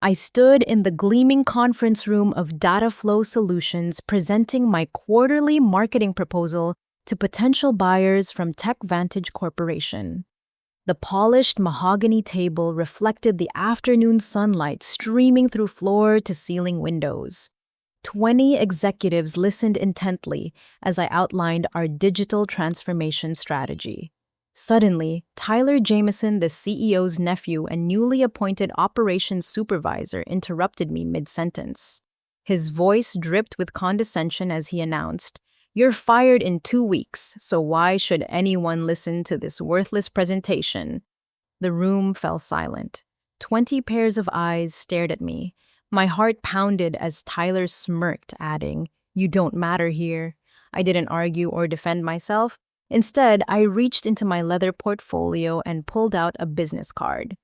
I stood in the gleaming conference room of Data Flow Solutions presenting my quarterly marketing proposal to potential buyers from TechVantage Corporation. The polished mahogany table reflected the afternoon sunlight streaming through floor to ceiling windows. 20 executives listened intently as I outlined our digital transformation strategy. Suddenly, Tyler Jameson, the CEO's nephew and newly appointed operations supervisor, interrupted me mid-sentence. His voice dripped with condescension as he announced, "You're fired in 2 weeks, so why should anyone listen to this worthless presentation?" The room fell silent. 20 pairs of eyes stared at me. My heart pounded as Tyler smirked, adding, "You don't matter here." I didn't argue or defend myself. Instead, I reached into my leather portfolio and pulled out a business card.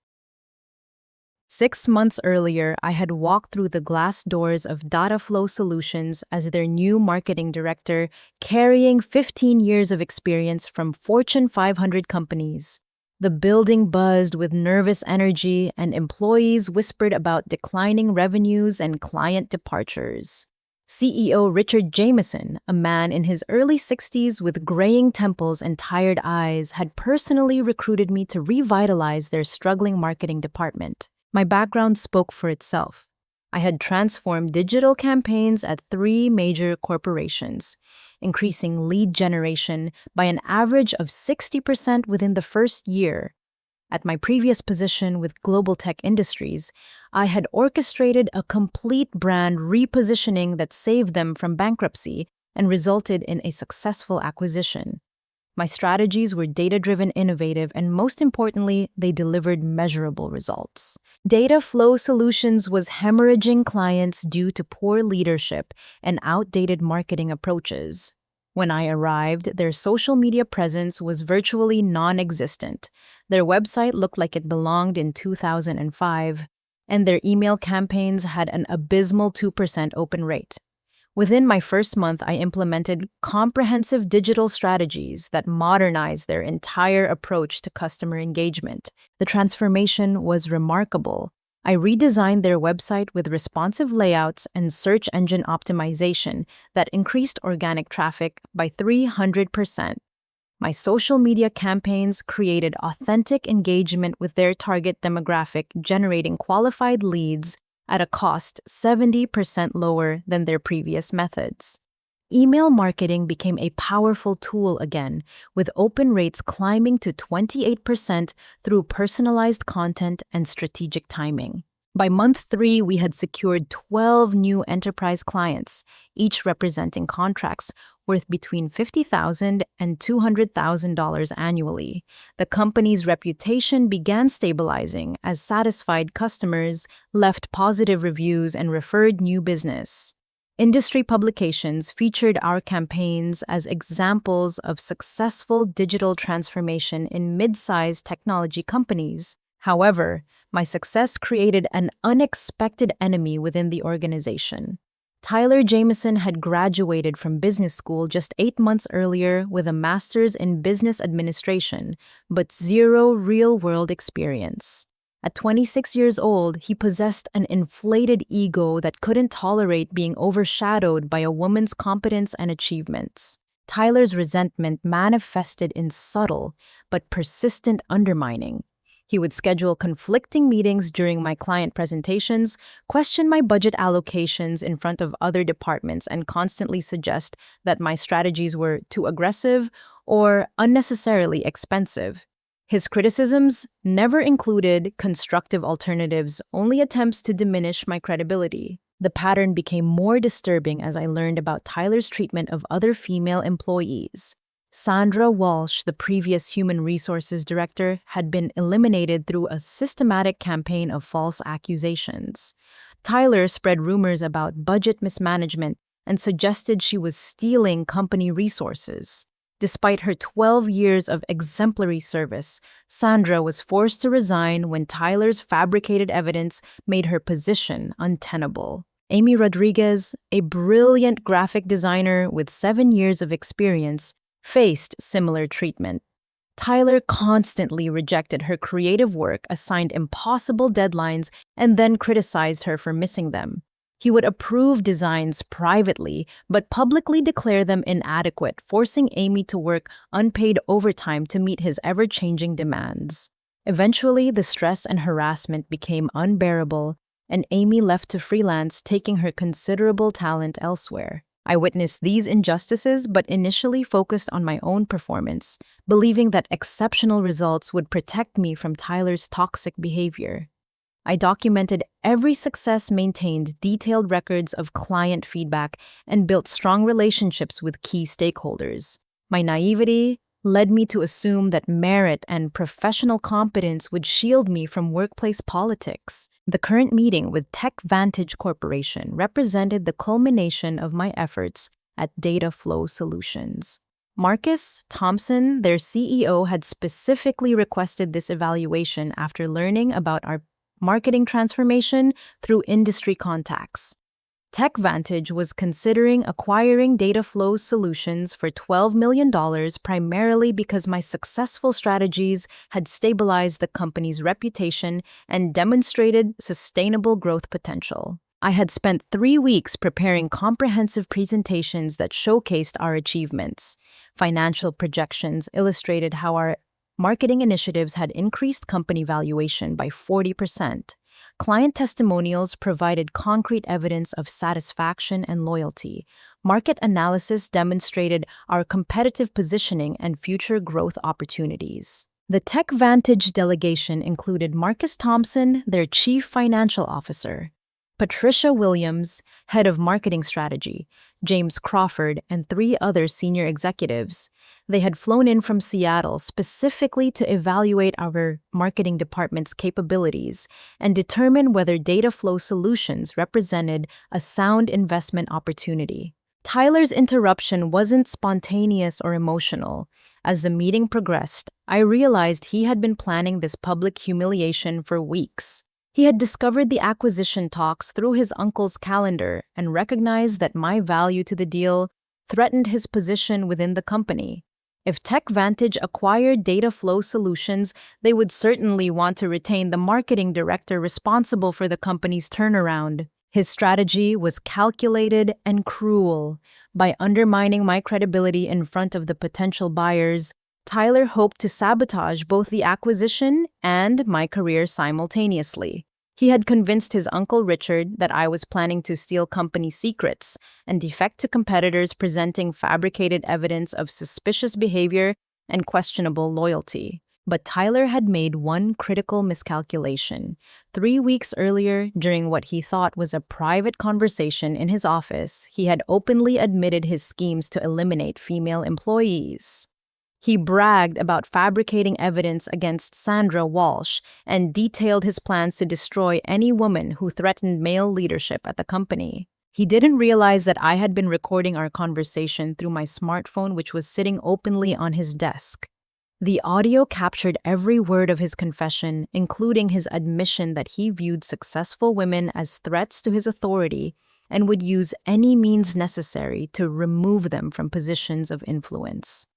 6 months earlier, I had walked through the glass doors of Data Flow Solutions as their new marketing director, carrying 15 years of experience from Fortune 500 companies. The building buzzed with nervous energy, and employees whispered about declining revenues and client departures. CEO Richard Jameson, a man in his early 60s with graying temples and tired eyes, had personally recruited me to revitalize their struggling marketing department. My background spoke for itself. I had transformed digital campaigns at 3 major corporations, increasing lead generation by an average of 60% within the first year. At my previous position with Global Tech Industries, I had orchestrated a complete brand repositioning that saved them from bankruptcy and resulted in a successful acquisition. My strategies were data-driven, innovative, and most importantly, they delivered measurable results. Data Flow Solutions was hemorrhaging clients due to poor leadership and outdated marketing approaches. When I arrived, their social media presence was virtually non-existent. Their website looked like it belonged in 2005, and their email campaigns had an abysmal 2% open rate. Within my first month, I implemented comprehensive digital strategies that modernized their entire approach to customer engagement. The transformation was remarkable. I redesigned their website with responsive layouts and search engine optimization that increased organic traffic by 300%. My social media campaigns created authentic engagement with their target demographic, generating qualified leads at a cost 70% lower than their previous methods. Email marketing became a powerful tool again, with open rates climbing to 28% through personalized content and strategic timing. By month 3, we had secured 12 new enterprise clients, each representing contracts worth between $50,000 and $200,000 annually. The company's reputation began stabilizing as satisfied customers left positive reviews and referred new business. Industry publications featured our campaigns as examples of successful digital transformation in mid-sized technology companies. However, my success created an unexpected enemy within the organization. Tyler Jameson had graduated from business school just 8 months earlier with a master's in business administration, but zero real-world experience. At 26 years old, he possessed an inflated ego that couldn't tolerate being overshadowed by a woman's competence and achievements. Tyler's resentment manifested in subtle but persistent undermining. He would schedule conflicting meetings during my client presentations, question my budget allocations in front of other departments, and constantly suggest that my strategies were too aggressive or unnecessarily expensive. His criticisms never included constructive alternatives, only attempts to diminish my credibility. The pattern became more disturbing as I learned about Tyler's treatment of other female employees. Sandra Walsh, the previous human resources director, had been eliminated through a systematic campaign of false accusations. Tyler spread rumors about budget mismanagement and suggested she was stealing company resources. Despite her 12 years of exemplary service, Sandra was forced to resign when Tyler's fabricated evidence made her position untenable. Amy Rodriguez, a brilliant graphic designer with 7 years of experience, faced similar treatment. Tyler constantly rejected her creative work, assigned impossible deadlines, and then criticized her for missing them. He would approve designs privately, but publicly declare them inadequate, forcing Amy to work unpaid overtime to meet his ever-changing demands. Eventually, the stress and harassment became unbearable, and Amy left to freelance, taking her considerable talent elsewhere. I witnessed these injustices but initially focused on my own performance, believing that exceptional results would protect me from Tyler's toxic behavior. I documented every success, maintained detailed records of client feedback, and built strong relationships with key stakeholders. My naivety led me to assume that merit and professional competence would shield me from workplace politics. The current meeting with TechVantage Corporation represented the culmination of my efforts at Data Flow Solutions. Marcus Thompson, their CEO, had specifically requested this evaluation after learning about our marketing transformation through industry contacts. TechVantage was considering acquiring Data Flow Solutions for $12 million primarily because my successful strategies had stabilized the company's reputation and demonstrated sustainable growth potential. I had spent 3 weeks preparing comprehensive presentations that showcased our achievements. Financial projections illustrated how our marketing initiatives had increased company valuation by 40%. Client testimonials provided concrete evidence of satisfaction and loyalty. Market analysis demonstrated our competitive positioning and future growth opportunities. The TechVantage delegation included Marcus Thompson, their Chief Financial Officer, Patricia Williams, Head of Marketing Strategy, James Crawford, and 3 other senior executives. They had flown in from Seattle specifically to evaluate our marketing department's capabilities and determine whether Data Flow Solutions represented a sound investment opportunity. Tyler's interruption wasn't spontaneous or emotional. As the meeting progressed, I realized he had been planning this public humiliation for weeks. He had discovered the acquisition talks through his uncle's calendar and recognized that my value to the deal threatened his position within the company. If TechVantage acquired Data Flow Solutions, they would certainly want to retain the marketing director responsible for the company's turnaround. His strategy was calculated and cruel. By undermining my credibility in front of the potential buyers, Tyler hoped to sabotage both the acquisition and my career simultaneously. He had convinced his uncle Richard that I was planning to steal company secrets and defect to competitors, presenting fabricated evidence of suspicious behavior and questionable loyalty. But Tyler had made one critical miscalculation. 3 weeks earlier, during what he thought was a private conversation in his office, he had openly admitted his schemes to eliminate female employees. He bragged about fabricating evidence against Sandra Walsh and detailed his plans to destroy any woman who threatened male leadership at the company. He didn't realize that I had been recording our conversation through my smartphone, which was sitting openly on his desk. The audio captured every word of his confession, including his admission that he viewed successful women as threats to his authority and would use any means necessary to remove them from positions of influence.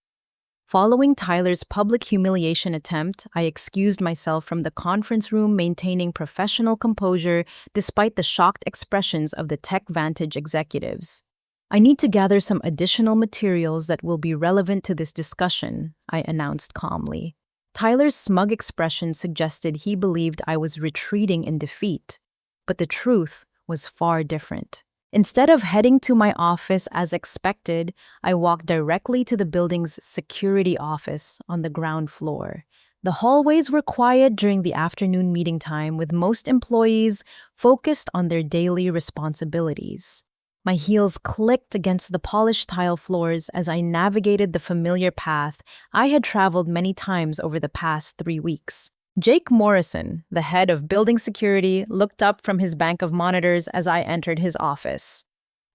Following Tyler's public humiliation attempt, I excused myself from the conference room, maintaining professional composure despite the shocked expressions of the TechVantage executives. "I need to gather some additional materials that will be relevant to this discussion," I announced calmly. Tyler's smug expression suggested he believed I was retreating in defeat, but the truth was far different. Instead of heading to my office as expected, I walked directly to the building's security office on the ground floor. The hallways were quiet during the afternoon meeting time, with most employees focused on their daily responsibilities. My heels clicked against the polished tile floors as I navigated the familiar path I had traveled many times over the past 3 weeks. Jake Morrison, the head of building security, looked up from his bank of monitors as I entered his office.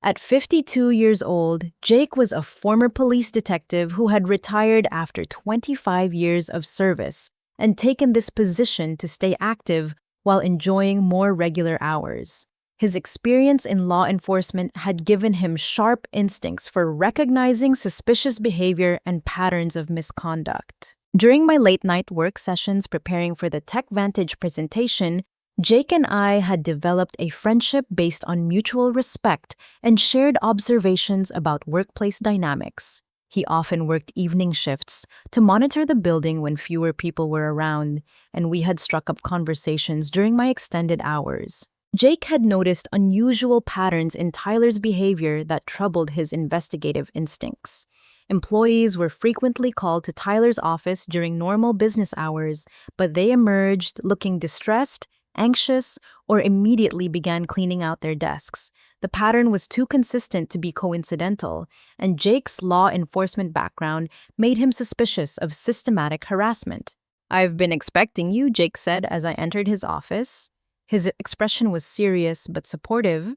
At 52 years old, Jake was a former police detective who had retired after 25 years of service and taken this position to stay active while enjoying more regular hours. His experience in law enforcement had given him sharp instincts for recognizing suspicious behavior and patterns of misconduct. During my late-night work sessions preparing for the TechVantage presentation, Jake and I had developed a friendship based on mutual respect and shared observations about workplace dynamics. He often worked evening shifts to monitor the building when fewer people were around, and we had struck up conversations during my extended hours. Jake had noticed unusual patterns in Tyler's behavior that troubled his investigative instincts. Employees were frequently called to Tyler's office during normal business hours, but they emerged looking distressed, anxious, or immediately began cleaning out their desks. The pattern was too consistent to be coincidental, and Jake's law enforcement background made him suspicious of systematic harassment. "I've been expecting you," Jake said as I entered his office. His expression was serious but supportive.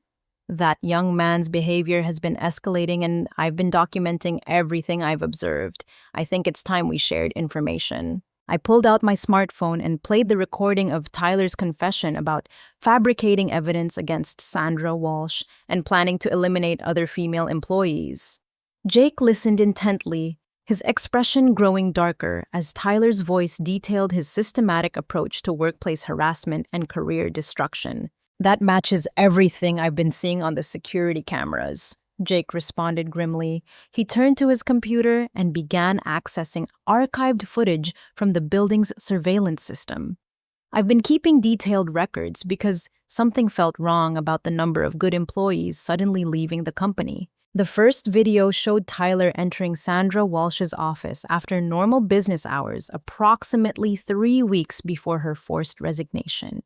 "That young man's behavior has been escalating, and I've been documenting everything I've observed. I think it's time we shared information." I pulled out my smartphone and played the recording of Tyler's confession about fabricating evidence against Sandra Walsh and planning to eliminate other female employees. Jake listened intently, his expression growing darker as Tyler's voice detailed his systematic approach to workplace harassment and career destruction. "That matches everything I've been seeing on the security cameras," Jake responded grimly. He turned to his computer and began accessing archived footage from the building's surveillance system. "I've been keeping detailed records because something felt wrong about the number of good employees suddenly leaving the company." The first video showed Tyler entering Sandra Walsh's office after normal business hours, approximately 3 weeks before her forced resignation.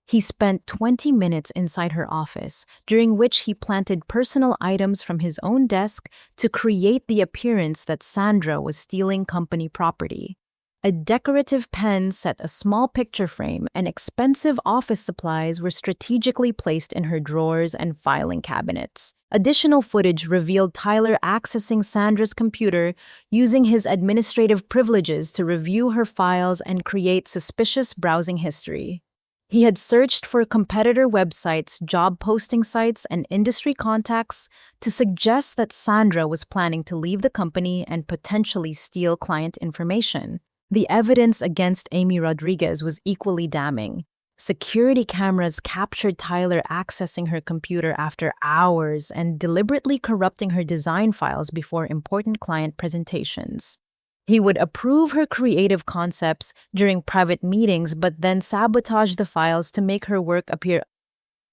He spent 20 minutes inside her office, during which he planted personal items from his own desk to create the appearance that Sandra was stealing company property. A decorative pen set a small picture frame, and expensive office supplies were strategically placed in her drawers and filing cabinets. Additional footage revealed Tyler accessing Sandra's computer, using his administrative privileges to review her files and create suspicious browsing history. He had searched for competitor websites, job posting sites, and industry contacts to suggest that Sandra was planning to leave the company and potentially steal client information. The evidence against Amy Rodriguez was equally damning. Security cameras captured Tyler accessing her computer after hours and deliberately corrupting her design files before important client presentations. He would approve her creative concepts during private meetings but then sabotage the files to make her work appear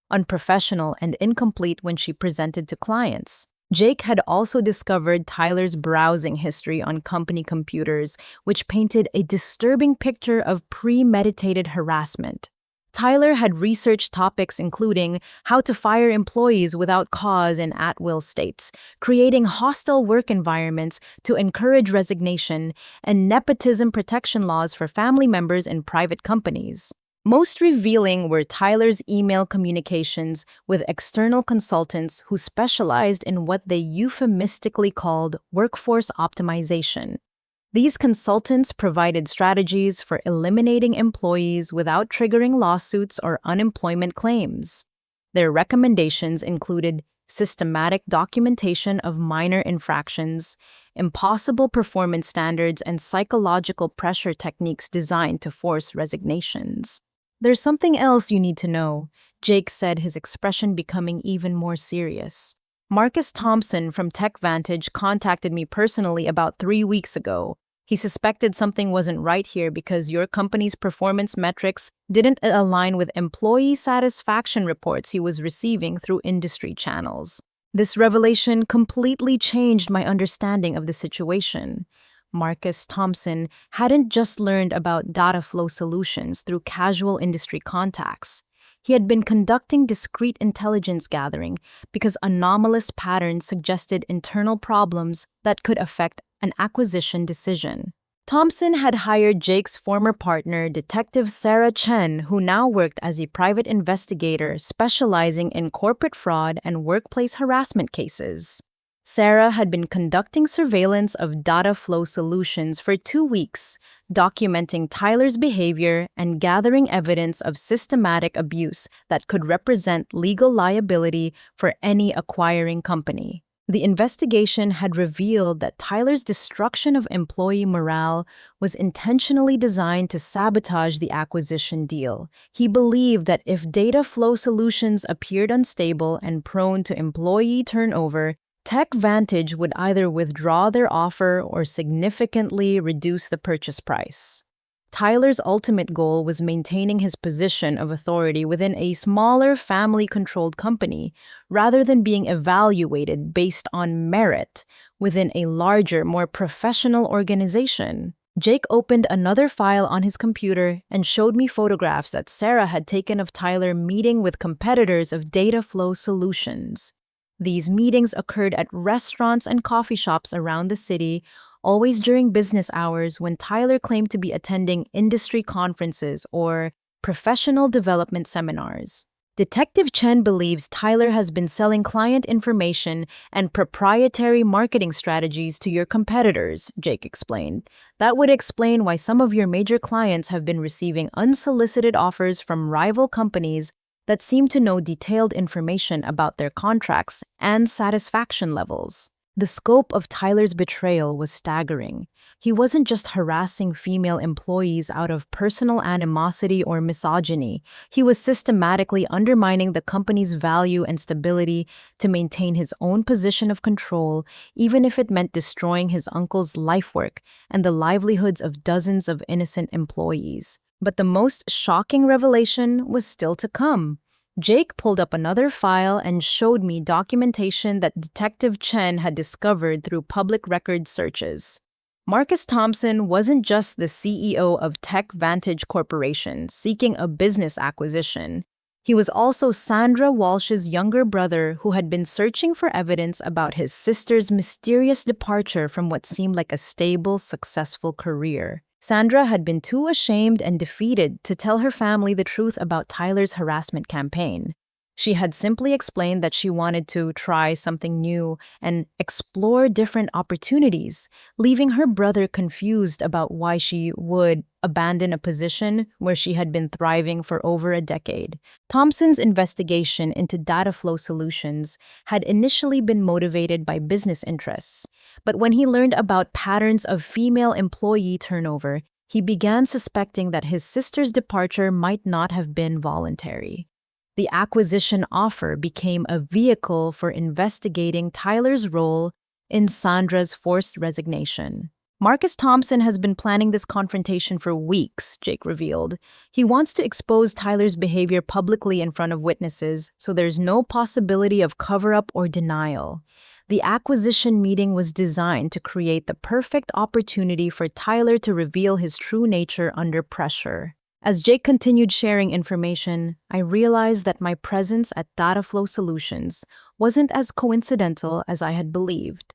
unprofessional and incomplete when she presented to clients. Jake had also discovered Tyler's browsing history on company computers, which painted a disturbing picture of premeditated harassment. Tyler had researched topics including how to fire employees without cause in at-will states, creating hostile work environments to encourage resignation, and nepotism protection laws for family members in private companies. Most revealing were Tyler's email communications with external consultants who specialized in what they euphemistically called workforce optimization. These consultants provided strategies for eliminating employees without triggering lawsuits or unemployment claims. Their recommendations included systematic documentation of minor infractions, impossible performance standards, and psychological pressure techniques designed to force resignations. "There's something else you need to know," Jake said, his expression becoming even more serious. "Marcus Thompson from TechVantage contacted me personally about 3 weeks ago. He suspected something wasn't right here because your company's performance metrics didn't align with employee satisfaction reports he was receiving through industry channels." This revelation completely changed my understanding of the situation. Marcus Thompson hadn't just learned about data flow solutions through casual industry contacts. He had been conducting discrete intelligence gathering because anomalous patterns suggested internal problems that could affect an acquisition decision. Thompson had hired Jake's former partner, Detective Sarah Chen, who now worked as a private investigator specializing in corporate fraud and workplace harassment cases. Sarah had been conducting surveillance of data flow solutions for 2 weeks, documenting Tyler's behavior and gathering evidence of systematic abuse that could represent legal liability for any acquiring company. The investigation had revealed that Tyler's destruction of employee morale was intentionally designed to sabotage the acquisition deal. He believed that if data flow solutions appeared unstable and prone to employee turnover, TechVantage would either withdraw their offer or significantly reduce the purchase price. Tyler's ultimate goal was maintaining his position of authority within a smaller family-controlled company rather than being evaluated based on merit within a larger, more professional organization. Jake opened another file on his computer and showed me photographs that Sarah had taken of Tyler meeting with competitors of data flow solutions. These meetings occurred at restaurants and coffee shops around the city, always during business hours when Tyler claimed to be attending industry conferences or professional development seminars. Detective Chen believes Tyler has been selling client information and proprietary marketing strategies to your competitors, Jake explained. That would explain why some of your major clients have been receiving unsolicited offers from rival companies that seem to know detailed information about their contracts and satisfaction levels. The scope of Tyler's betrayal was staggering. He wasn't just harassing female employees out of personal animosity or misogyny. He was systematically undermining the company's value and stability to maintain his own position of control, even if it meant destroying his uncle's life work and the livelihoods of dozens of innocent employees. But the most shocking revelation was still to come. Jake pulled up another file and showed me documentation that Detective Chen had discovered through public record searches. Marcus Thompson wasn't just the CEO of TechVantage Corporation seeking a business acquisition. He was also Sandra Walsh's younger brother who had been searching for evidence about his sister's mysterious departure from what seemed like a stable, successful career. Sandra had been too ashamed and defeated to tell her family the truth about Tyler's harassment campaign. She had simply explained that she wanted to try something new and explore different opportunities, leaving her brother confused about why she would abandon a position where she had been thriving for over a decade. Thompson's investigation into data flow solutions had initially been motivated by business interests, but when he learned about patterns of female employee turnover, he began suspecting that his sister's departure might not have been voluntary. The acquisition offer became a vehicle for investigating Tyler's role in Sandra's forced resignation. Marcus Thompson has been planning this confrontation for weeks, Jake revealed. He wants to expose Tyler's behavior publicly in front of witnesses, so there's no possibility of cover-up or denial. The acquisition meeting was designed to create the perfect opportunity for Tyler to reveal his true nature under pressure. As Jake continued sharing information, I realized that my presence at Dataflow Solutions wasn't as coincidental as I had believed.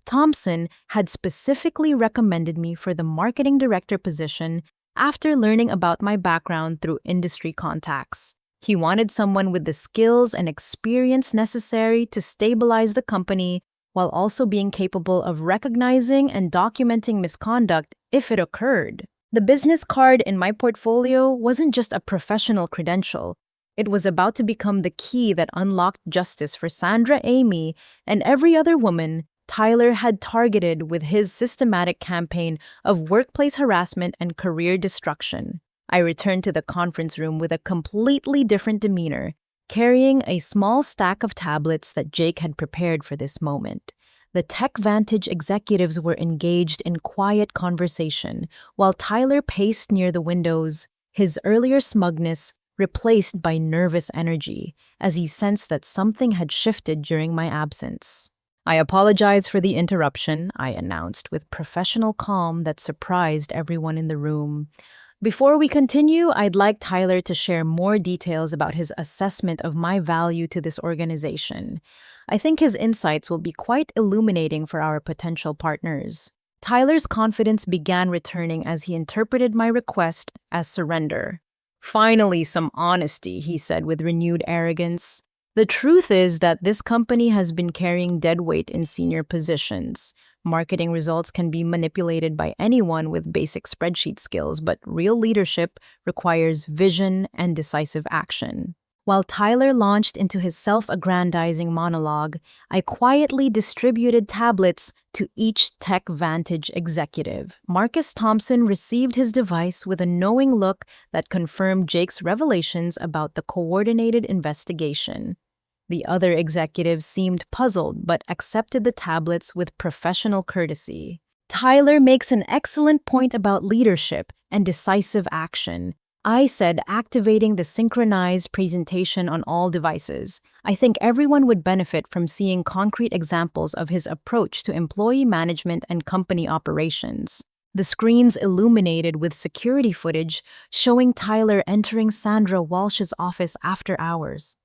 Thompson had specifically recommended me for the marketing director position after learning about my background through industry contacts. He wanted someone with the skills and experience necessary to stabilize the company while also being capable of recognizing and documenting misconduct if it occurred. The business card in my portfolio wasn't just a professional credential. It was about to become the key that unlocked justice for Sandra Amy and every other woman Tyler had targeted with his systematic campaign of workplace harassment and career destruction. I returned to the conference room with a completely different demeanor, carrying a small stack of tablets that Jake had prepared for this moment. The TechVantage executives were engaged in quiet conversation, while Tyler paced near the windows, his earlier smugness replaced by nervous energy, as he sensed that something had shifted during my absence. "I apologize for the interruption," I announced with professional calm that surprised everyone in the room. "Before we continue, I'd like Tyler to share more details about his assessment of my value to this organization. I think his insights will be quite illuminating for our potential partners." Tyler's confidence began returning as he interpreted my request as surrender. "Finally, some honesty," he said with renewed arrogance. "The truth is that this company has been carrying dead weight in senior positions. Marketing results can be manipulated by anyone with basic spreadsheet skills, but real leadership requires vision and decisive action." While Tyler launched into his self-aggrandizing monologue, I quietly distributed tablets to each Tech Vantage executive. Marcus Thompson received his device with a knowing look that confirmed Jake's revelations about the coordinated investigation. The other executives seemed puzzled but accepted the tablets with professional courtesy. Tyler makes an excellent point about leadership and decisive action. I said, activating the synchronized presentation on all devices. I think everyone would benefit from seeing concrete examples of his approach to employee management and company operations. The screens illuminated with security footage showing Tyler entering Sandra Walsh's office after hours.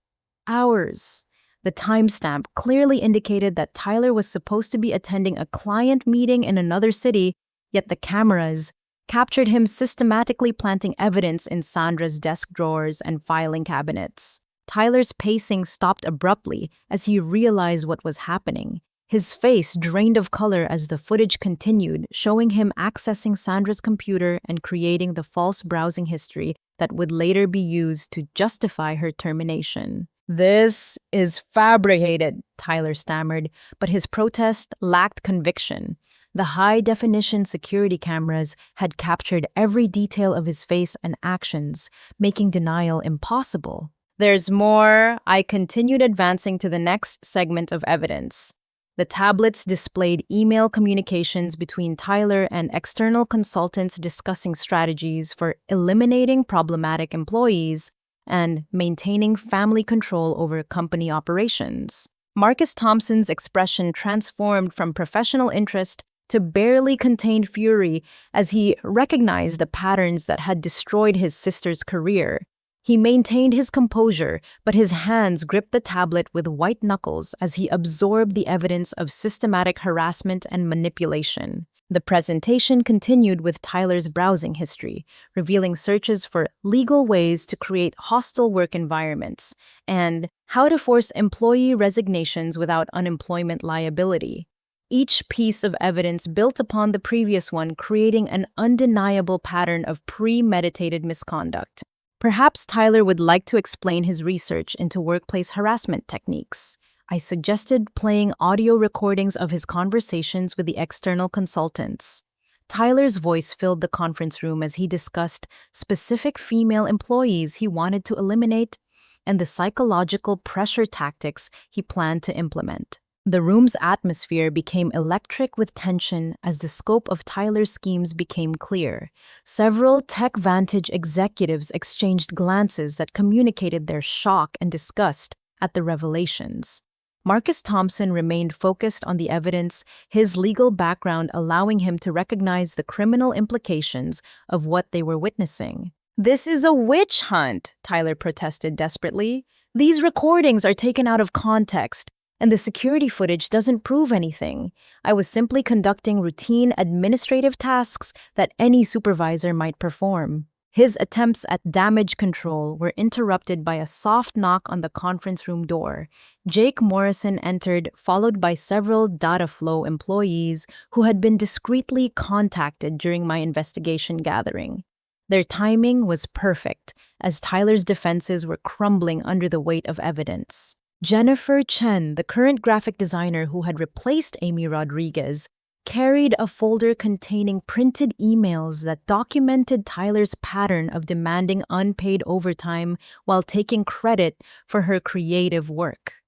Hours. The timestamp clearly indicated that Tyler was supposed to be attending a client meeting in another city, yet the cameras captured him systematically planting evidence in Sandra's desk drawers and filing cabinets. Tyler's pacing stopped abruptly as he realized what was happening. His face drained of color as the footage continued, showing him accessing Sandra's computer and creating the false browsing history that would later be used to justify her termination. "This is fabricated," Tyler stammered, but his protest lacked conviction. The high-definition security cameras had captured every detail of his face and actions, making denial impossible. "There's more." I continued advancing to the next segment of evidence. The tablets displayed email communications between Tyler and external consultants discussing strategies for eliminating problematic employees and maintaining family control over company operations. Marcus Thompson's expression transformed from professional interest to barely contained fury as he recognized the patterns that had destroyed his sister's career. He maintained his composure, but his hands gripped the tablet with white knuckles as he absorbed the evidence of systematic harassment and manipulation. The presentation continued with Tyler's browsing history, revealing searches for legal ways to create hostile work environments and how to force employee resignations without unemployment liability. Each piece of evidence built upon the previous one, creating an undeniable pattern of premeditated misconduct. Perhaps Tyler would like to explain his research into workplace harassment techniques. I suggested playing audio recordings of his conversations with the external consultants. Tyler's voice filled the conference room as he discussed specific female employees he wanted to eliminate and the psychological pressure tactics he planned to implement. The room's atmosphere became electric with tension as the scope of Tyler's schemes became clear. Several Tech Vantage executives exchanged glances that communicated their shock and disgust at the revelations. Marcus Thompson remained focused on the evidence, his legal background allowing him to recognize the criminal implications of what they were witnessing. "This is a witch hunt," Tyler protested desperately. "These recordings are taken out of context, and the security footage doesn't prove anything. I was simply conducting routine administrative tasks that any supervisor might perform." His attempts at damage control were interrupted by a soft knock on the conference room door. Jake Morrison entered, followed by several data flow employees who had been discreetly contacted during my investigation gathering. Their timing was perfect, as Tyler's defenses were crumbling under the weight of evidence. Jennifer Chen, the current graphic designer who had replaced Amy Rodriguez, carried a folder containing printed emails that documented Tyler's pattern of demanding unpaid overtime while taking credit for her creative work.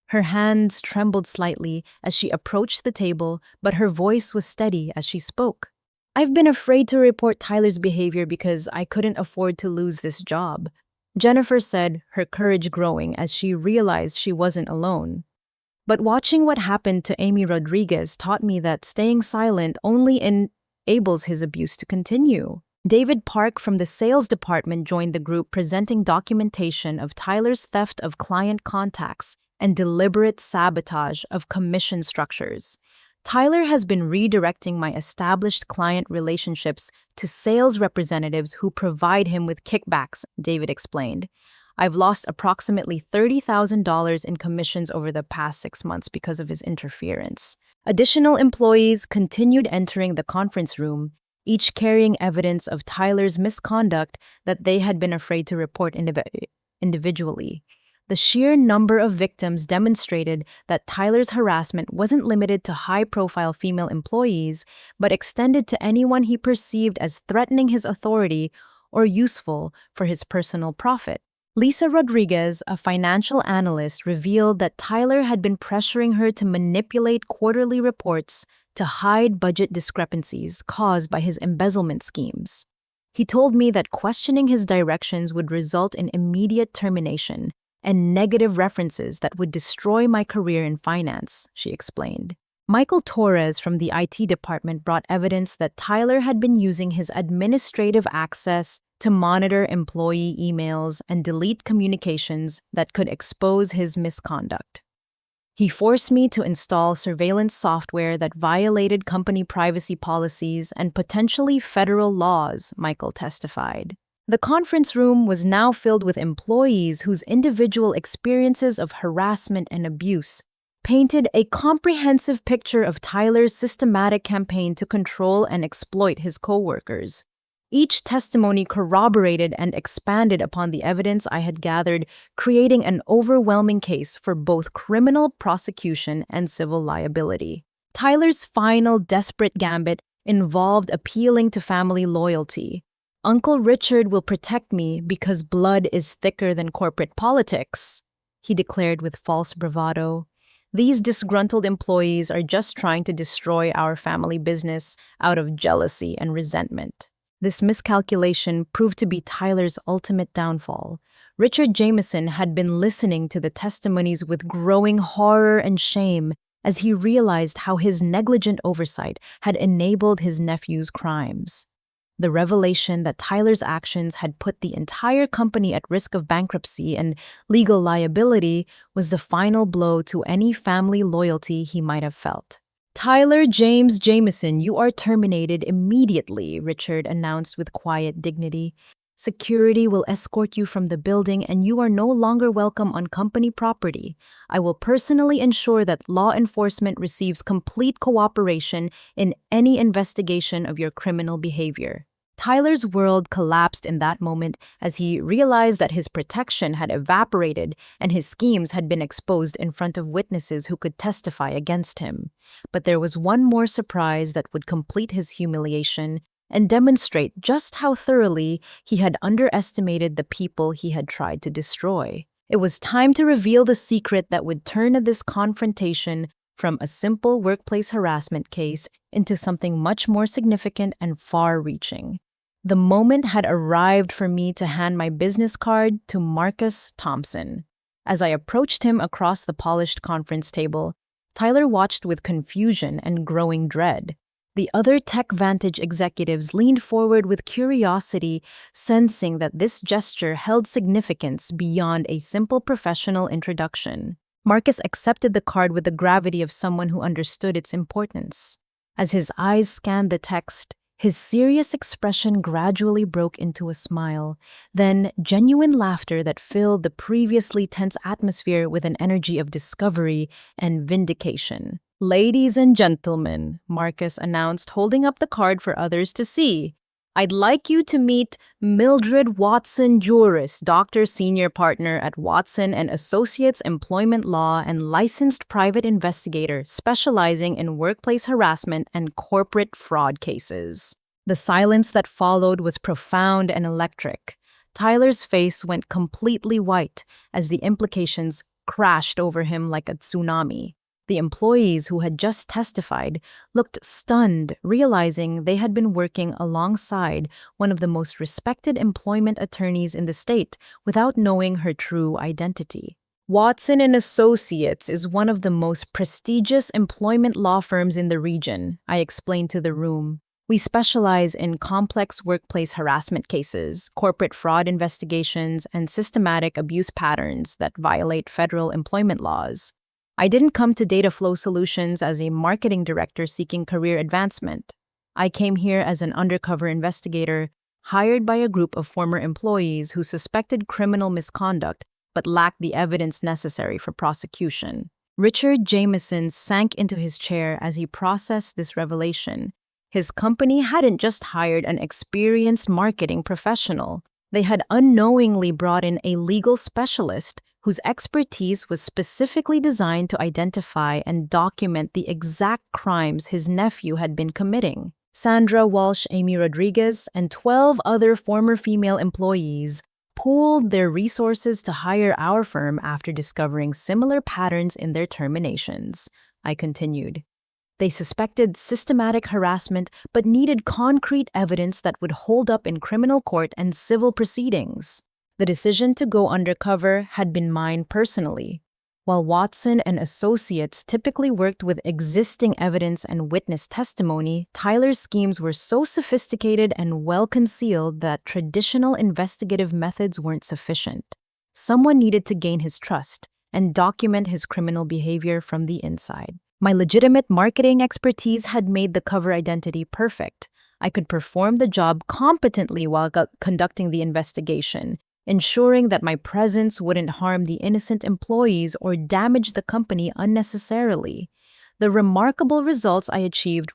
Her hands trembled slightly as she approached the table, but her voice was steady as she spoke. "I've been afraid to report Tyler's behavior because I couldn't afford to lose this job," Jennifer said, her courage growing as she realized she wasn't alone. "But watching what happened to Amy Rodriguez taught me that staying silent only enables his abuse to continue." David Park from the sales department joined the group, presenting documentation of Tyler's theft of client contacts and deliberate sabotage of commission structures. "Tyler has been redirecting my established client relationships to sales representatives who provide him with kickbacks," David explained. "I've lost approximately $30,000 in commissions over the past 6 months because of his interference." Additional employees continued entering the conference room, each carrying evidence of Tyler's misconduct that they had been afraid to report individually. The sheer number of victims demonstrated that Tyler's harassment wasn't limited to high-profile female employees, but extended to anyone he perceived as threatening his authority or useful for his personal profit. Lisa Rodriguez, a financial analyst, revealed that Tyler had been pressuring her to manipulate quarterly reports to hide budget discrepancies caused by his embezzlement schemes. He told me that questioning his directions would result in immediate termination and negative references that would destroy my career in finance, she explained. Michael Torres from the IT department brought evidence that Tyler had been using his administrative access to monitor employee emails and delete communications that could expose his misconduct. He forced me to install surveillance software that violated company privacy policies and potentially federal laws, Michael testified. The conference room was now filled with employees whose individual experiences of harassment and abuse painted a comprehensive picture of Tyler's systematic campaign to control and exploit his coworkers. Each testimony corroborated and expanded upon the evidence I had gathered, creating an overwhelming case for both criminal prosecution and civil liability. Tyler's final desperate gambit involved appealing to family loyalty. "Uncle Richard will protect me because blood is thicker than corporate politics," he declared with false bravado. "These disgruntled employees are just trying to destroy our family business out of jealousy and resentment." This miscalculation proved to be Tyler's ultimate downfall. Richard Jameson had been listening to the testimonies with growing horror and shame as he realized how his negligent oversight had enabled his nephew's crimes. The revelation that Tyler's actions had put the entire company at risk of bankruptcy and legal liability was the final blow to any family loyalty he might have felt. "Tyler James Jameson, you are terminated immediately," Richard announced with quiet dignity. "Security will escort you from the building and you are no longer welcome on company property. I will personally ensure that law enforcement receives complete cooperation in any investigation of your criminal behavior." Tyler's world collapsed in that moment as he realized that his protection had evaporated and his schemes had been exposed in front of witnesses who could testify against him. But there was one more surprise that would complete his humiliation and demonstrate just how thoroughly he had underestimated the people he had tried to destroy. It was time to reveal the secret that would turn this confrontation from a simple workplace harassment case into something much more significant and far-reaching. The moment had arrived for me to hand my business card to Marcus Thompson. As I approached him across the polished conference table, Tyler watched with confusion and growing dread. The other TechVantage executives leaned forward with curiosity, sensing that this gesture held significance beyond a simple professional introduction. Marcus accepted the card with the gravity of someone who understood its importance. As his eyes scanned the text, his serious expression gradually broke into a smile, then genuine laughter that filled the previously tense atmosphere with an energy of discovery and vindication. "Ladies and gentlemen," Marcus announced, holding up the card for others to see, "I'd like you to meet Mildred Watson Juris, Doctor Senior Partner at Watson and Associates Employment Law and licensed private investigator specializing in workplace harassment and corporate fraud cases." The silence that followed was profound and electric. Tyler's face went completely white as the implications crashed over him like a tsunami. The employees who had just testified looked stunned, realizing they had been working alongside one of the most respected employment attorneys in the state without knowing her true identity. "Watson and Associates is one of the most prestigious employment law firms in the region," I explained to the room. "We specialize in complex workplace harassment cases, corporate fraud investigations, and systematic abuse patterns that violate federal employment laws. I didn't come to Data Flow Solutions as a marketing director seeking career advancement. I came here as an undercover investigator, hired by a group of former employees who suspected criminal misconduct but lacked the evidence necessary for prosecution." Richard Jameson sank into his chair as he processed this revelation. His company hadn't just hired an experienced marketing professional. They had unknowingly brought in a legal specialist whose expertise was specifically designed to identify and document the exact crimes his nephew had been committing. Sandra Walsh, Amy Rodriguez, and 12 other former female employees pooled their resources to hire our firm after discovering similar patterns in their terminations. I continued. They suspected systematic harassment but needed concrete evidence that would hold up in criminal court and civil proceedings. The decision to go undercover had been mine personally. While Watson and Associates typically worked with existing evidence and witness testimony, Tyler's schemes were so sophisticated and well-concealed that traditional investigative methods weren't sufficient. Someone needed to gain his trust and document his criminal behavior from the inside. My legitimate marketing expertise had made the cover identity perfect. I could perform the job competently while conducting the investigation, ensuring that my presence wouldn't harm the innocent employees or damage the company unnecessarily. The remarkable results I achieved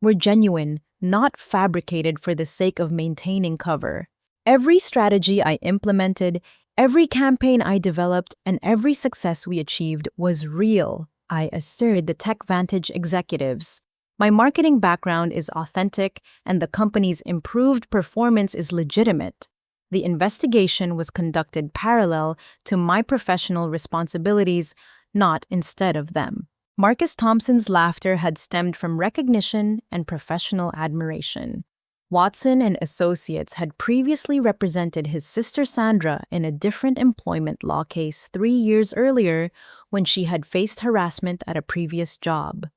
were genuine, not fabricated for the sake of maintaining cover. Every strategy I implemented, every campaign I developed, and every success we achieved was real, I assured the TechVantage executives. My marketing background is authentic, and the company's improved performance is legitimate. The investigation was conducted parallel to my professional responsibilities, not instead of them. Marcus Thompson's laughter had stemmed from recognition and professional admiration. Watson and Associates had previously represented his sister Sandra in a different employment law case 3 years earlier when she had faced harassment at a previous job.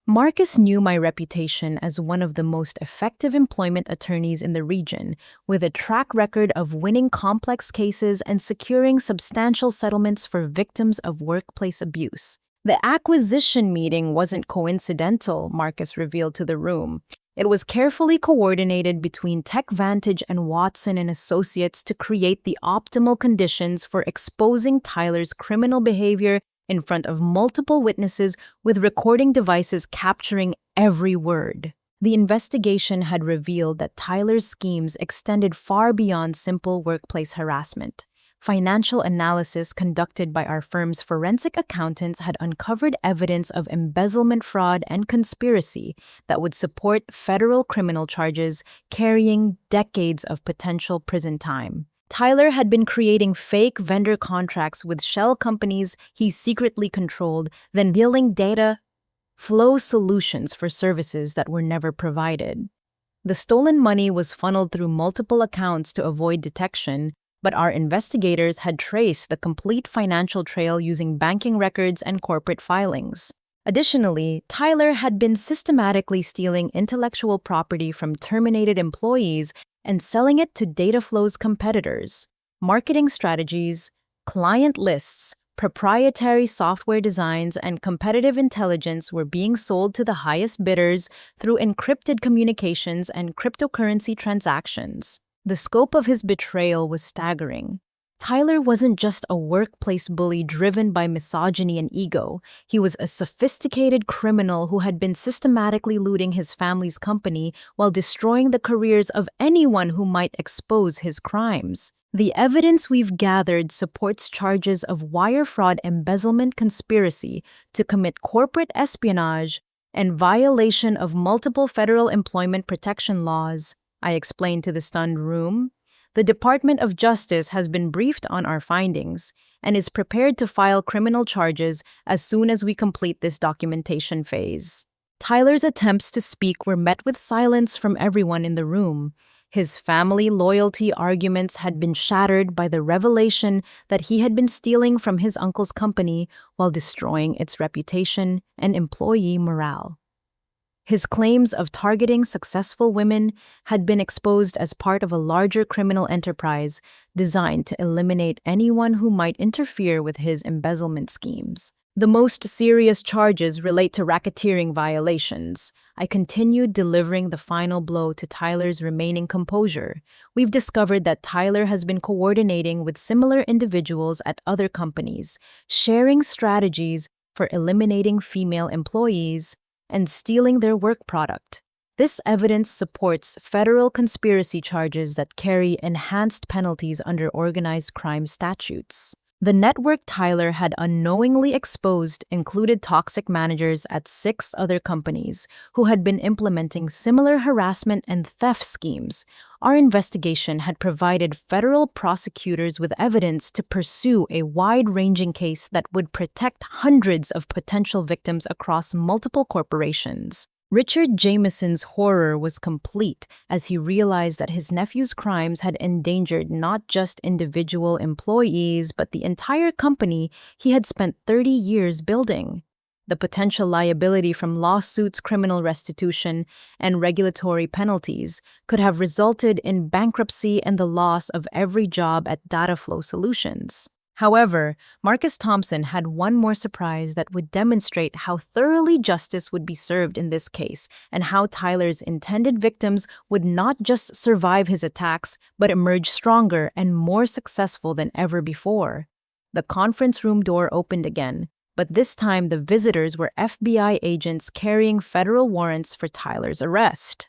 Marcus knew my reputation as one of the most effective employment attorneys in the region, with a track record of winning complex cases and securing substantial settlements for victims of workplace abuse. The acquisition meeting wasn't coincidental, Marcus revealed to the room. It was carefully coordinated between TechVantage and Watson and Associates to create the optimal conditions for exposing Tyler's criminal behavior in front of multiple witnesses with recording devices capturing every word. The investigation had revealed that Tyler's schemes extended far beyond simple workplace harassment. Financial analysis conducted by our firm's forensic accountants had uncovered evidence of embezzlement, fraud, and conspiracy that would support federal criminal charges carrying decades of potential prison time. Tyler had been creating fake vendor contracts with shell companies he secretly controlled, then billing data flow solutions for services that were never provided. The stolen money was funneled through multiple accounts to avoid detection, but our investigators had traced the complete financial trail using banking records and corporate filings. Additionally, Tyler had been systematically stealing intellectual property from terminated employees and selling it to Dataflow's competitors. Marketing strategies, client lists, proprietary software designs, and competitive intelligence were being sold to the highest bidders through encrypted communications and cryptocurrency transactions. The scope of his betrayal was staggering. Tyler wasn't just a workplace bully driven by misogyny and ego. He was a sophisticated criminal who had been systematically looting his family's company while destroying the careers of anyone who might expose his crimes. The evidence we've gathered supports charges of wire fraud, embezzlement, conspiracy to commit corporate espionage, and violation of multiple federal employment protection laws, I explained to the stunned room. The Department of Justice has been briefed on our findings and is prepared to file criminal charges as soon as we complete this documentation phase. Tyler's attempts to speak were met with silence from everyone in the room. His family loyalty arguments had been shattered by the revelation that he had been stealing from his uncle's company while destroying its reputation and employee morale. His claims of targeting successful women had been exposed as part of a larger criminal enterprise designed to eliminate anyone who might interfere with his embezzlement schemes. The most serious charges relate to racketeering violations. I continued delivering the final blow to Tyler's remaining composure. We've discovered that Tyler has been coordinating with similar individuals at other companies, sharing strategies for eliminating female employees and stealing their work product. This evidence supports federal conspiracy charges that carry enhanced penalties under organized crime statutes. The network Tyler had unknowingly exposed included toxic managers at 6 other companies who had been implementing similar harassment and theft schemes. Our investigation had provided federal prosecutors with evidence to pursue a wide-ranging case that would protect hundreds of potential victims across multiple corporations. Richard Jameson's horror was complete as he realized that his nephew's crimes had endangered not just individual employees but the entire company he had spent 30 years building. The potential liability from lawsuits, criminal restitution, and regulatory penalties could have resulted in bankruptcy and the loss of every job at Data Flow Solutions. However, Marcus Thompson had one more surprise that would demonstrate how thoroughly justice would be served in this case and how Tyler's intended victims would not just survive his attacks but emerge stronger and more successful than ever before. The conference room door opened again, but this time the visitors were FBI agents carrying federal warrants for Tyler's arrest.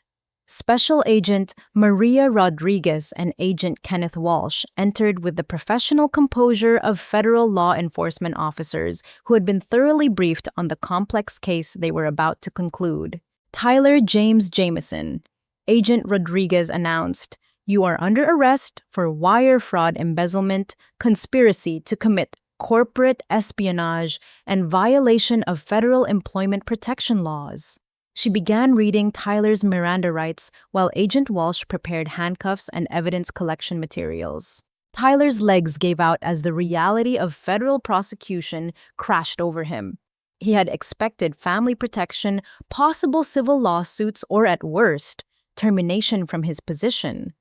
Special Agent Maria Rodriguez and Agent Kenneth Walsh entered with the professional composure of federal law enforcement officers who had been thoroughly briefed on the complex case they were about to conclude. Tyler James Jameson, Agent Rodriguez announced, "You are under arrest for wire fraud, embezzlement, conspiracy to commit corporate espionage, and violation of federal employment protection laws." She began reading Tyler's Miranda rights while Agent Walsh prepared handcuffs and evidence collection materials. Tyler's legs gave out as the reality of federal prosecution crashed over him. He had expected family protection, possible civil lawsuits, or at worst, termination from his position.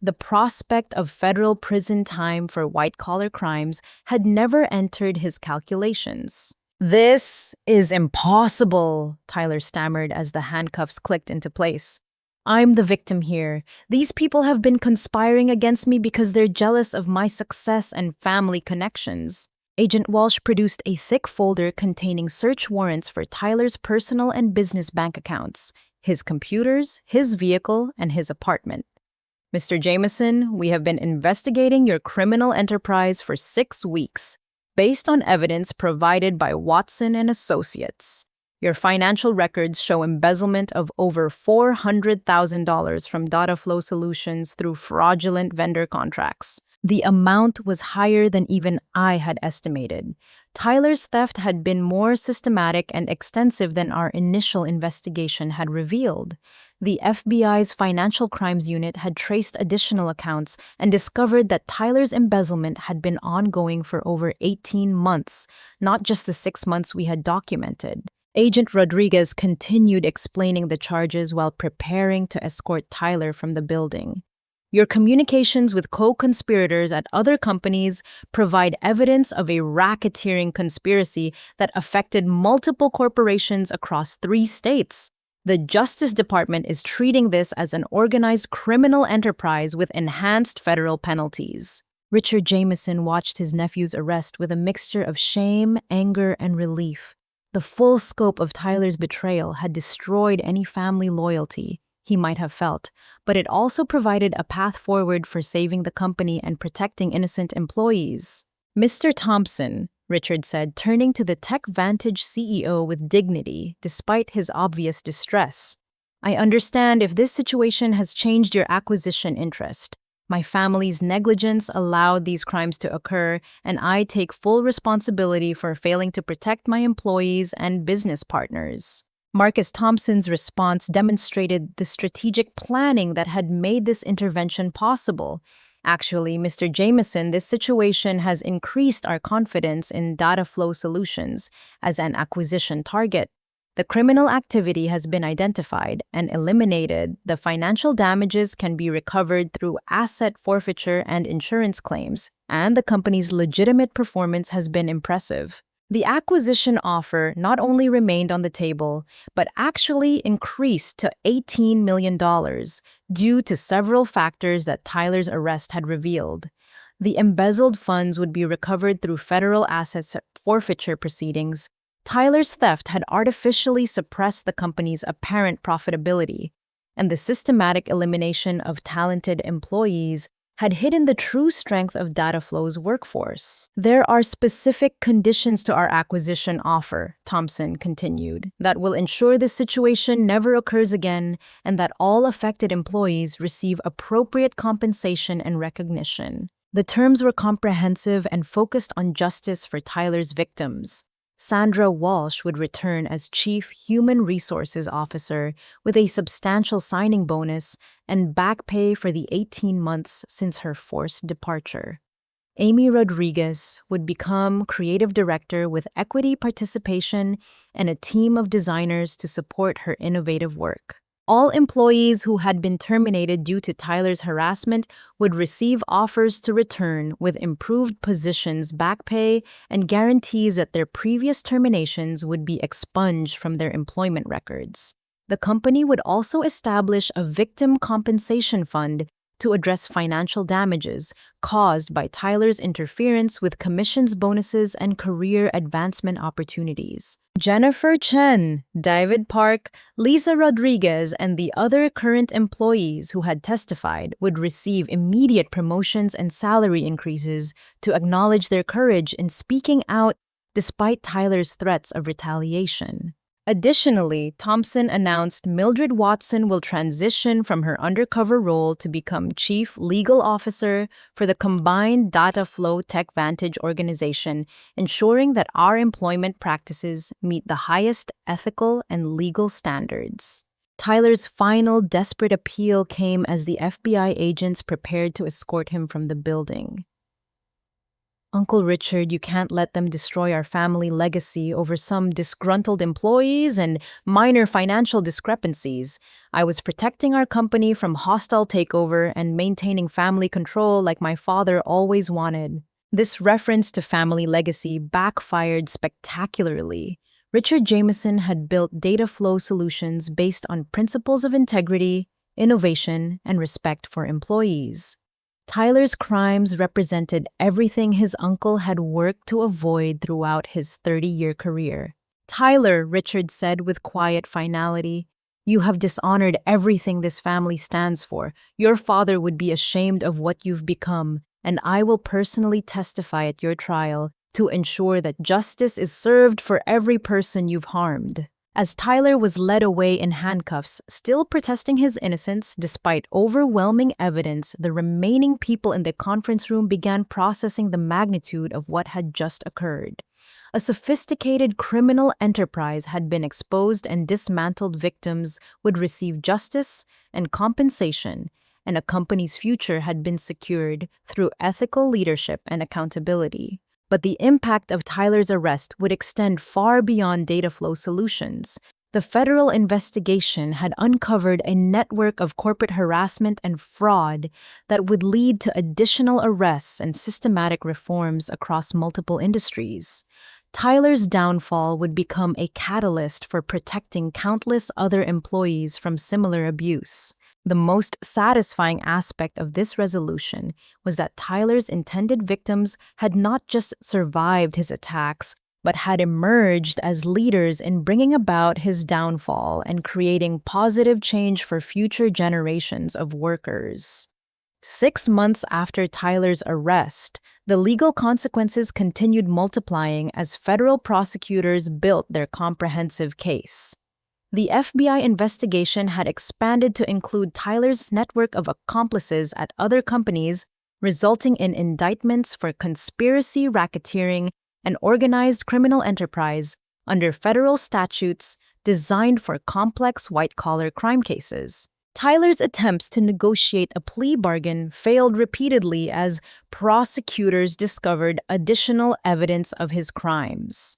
The prospect of federal prison time for white-collar crimes had never entered his calculations. "This is impossible," Tyler stammered as the handcuffs clicked into place. "I'm the victim here. These people have been conspiring against me because they're jealous of my success and family connections." Agent Walsh produced a thick folder containing search warrants for Tyler's personal and business bank accounts, his computers, his vehicle, and his apartment. "Mr. Jameson, we have been investigating your criminal enterprise for 6 weeks. Based on evidence provided by Watson and Associates. Your financial records show embezzlement of over $400,000 from Data Flow Solutions through fraudulent vendor contracts. The amount was higher than even I had estimated. Tyler's theft had been more systematic and extensive than our initial investigation had revealed. The FBI's Financial Crimes Unit had traced additional accounts and discovered that Tyler's embezzlement had been ongoing for over 18 months, not just the 6 months we had documented." Agent Rodriguez continued explaining the charges while preparing to escort Tyler from the building. "Your communications with co-conspirators at other companies provide evidence of a racketeering conspiracy that affected multiple corporations across 3 states. The Justice Department is treating this as an organized criminal enterprise with enhanced federal penalties." Richard Jameson watched his nephew's arrest with a mixture of shame, anger, and relief. The full scope of Tyler's betrayal had destroyed any family loyalty he might have felt, but it also provided a path forward for saving the company and protecting innocent employees. "Mr. Thompson," Richard said, turning to the Tech Vantage CEO with dignity, despite his obvious distress. "I understand if this situation has changed your acquisition interest. My family's negligence allowed these crimes to occur, and I take full responsibility for failing to protect my employees and business partners." Marcus Thompson's response demonstrated the strategic planning that had made this intervention possible. "Actually, Mr. Jameson, this situation has increased our confidence in Data Flow Solutions as an acquisition target. The criminal activity has been identified and eliminated. The financial damages can be recovered through asset forfeiture and insurance claims, and the company's legitimate performance has been impressive." The acquisition offer not only remained on the table, but actually increased to $18 million due to several factors that Tyler's arrest had revealed. The embezzled funds would be recovered through federal assets forfeiture proceedings. Tyler's theft had artificially suppressed the company's apparent profitability. and the systematic elimination of talented employees had hidden the true strength of Dataflow's workforce. There are specific conditions to our acquisition offer, Thompson continued, that will ensure this situation never occurs again and that all affected employees receive appropriate compensation and recognition. The terms were comprehensive and focused on justice for Tyler's victims. Sandra Walsh would return as Chief Human Resources Officer with a substantial signing bonus and back pay for the 18 months since her forced departure. Amy Rodriguez would become Creative Director with equity participation and a team of designers to support her innovative work. All employees who had been terminated due to Tyler's harassment would receive offers to return with improved positions, back pay, and guarantees that their previous terminations would be expunged from their employment records. The company would also establish a victim compensation fund to address financial damages caused by Tyler's interference with commissions, bonuses, and career advancement opportunities. Jennifer Chen, David Park, Lisa Rodriguez, and the other current employees who had testified would receive immediate promotions and salary increases to acknowledge their courage in speaking out despite Tyler's threats of retaliation. Additionally, Thompson announced Mildred Watson will transition from her undercover role to become Chief Legal Officer for the combined Dataflow TechVantage organization, ensuring that our employment practices meet the highest ethical and legal standards. Tyler's final desperate appeal came as the FBI agents prepared to escort him from the building. Uncle Richard, you can't let them destroy our family legacy over some disgruntled employees and minor financial discrepancies. I was protecting our company from hostile takeover and maintaining family control like my father always wanted. This reference to family legacy backfired spectacularly. Richard Jameson had built Dataflow solutions based on principles of integrity, innovation, and respect for employees. Tyler's crimes represented everything his uncle had worked to avoid throughout his 30-year career. Tyler, Richard said with quiet finality, you have dishonored everything this family stands for. Your father would be ashamed of what you've become, and I will personally testify at your trial to ensure that justice is served for every person you've harmed. As Tyler was led away in handcuffs, still protesting his innocence despite overwhelming evidence, the remaining people in the conference room began processing the magnitude of what had just occurred. A sophisticated criminal enterprise had been exposed and dismantled. Victims would receive justice and compensation, and a company's future had been secured through ethical leadership and accountability. But the impact of Tyler's arrest would extend far beyond Dataflow solutions. The federal investigation had uncovered a network of corporate harassment and fraud that would lead to additional arrests and systematic reforms across multiple industries. Tyler's downfall would become a catalyst for protecting countless other employees from similar abuse. The most satisfying aspect of this resolution was that Tyler's intended victims had not just survived his attacks, but had emerged as leaders in bringing about his downfall and creating positive change for future generations of workers. 6 months after Tyler's arrest, the legal consequences continued multiplying as federal prosecutors built their comprehensive case. The FBI investigation had expanded to include Tyler's network of accomplices at other companies, resulting in indictments for conspiracy, racketeering, and organized criminal enterprise under federal statutes designed for complex white-collar crime cases. Tyler's attempts to negotiate a plea bargain failed repeatedly as prosecutors discovered additional evidence of his crimes.